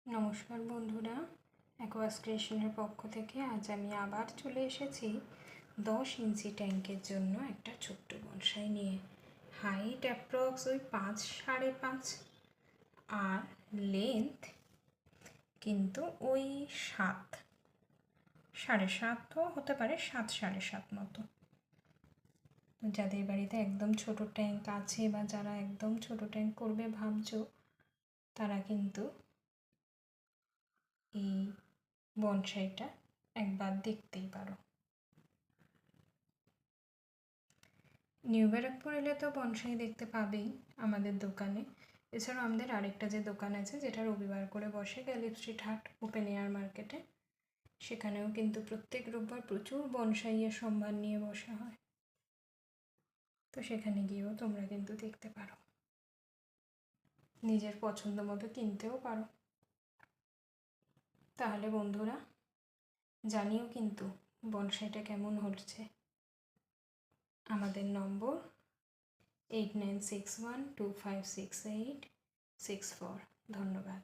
নমস্কার বন্ধুরা, অ্যাকোয়াস ক্রিয়েশনের পক্ষ থেকে আজ আমি আবার চলে এসেছি 10 ইঞ্চি ট্যাঙ্কের জন্য একটা ছোট্ট বনসাই নিয়ে। হাইট অ্যাপ্রক্স ওই 5.5.5 আর লেন্থ কিন্তু ওই 7.5 হতে পারে, 7.5 মতো। যাদের বাড়িতে একদম ছোট ট্যাঙ্ক আছে বা যারা একদম ছোট ট্যাঙ্ক করবে ভাবছো, তারা কিন্তু এই বনসাইটা একবার দেখতেই পারো। নিউ ব্যারাকপুর এলে তো বনসাই দেখতে পাবেই আমাদের দোকানে। এছাড়াও আমাদের আরেকটা যে দোকান আছে যেটা রবিবার করে বসে, গ্যালিপ স্ট্রিট হাট ওপেন এয়ার মার্কেটে, সেখানেও কিন্তু প্রত্যেক রোববার প্রচুর বনসাইয়ের সম্মান নিয়ে বসা হয়। তো সেখানে গিয়েও তোমরা কিন্তু দেখতে পারো, নিজের পছন্দ মতো কিনতেও পারো। তাহলে বন্ধুরা জানিও কিন্তু বনসাইটা কেমন হচ্ছে। আমাদের নম্বর 8961256864। ধন্যবাদ।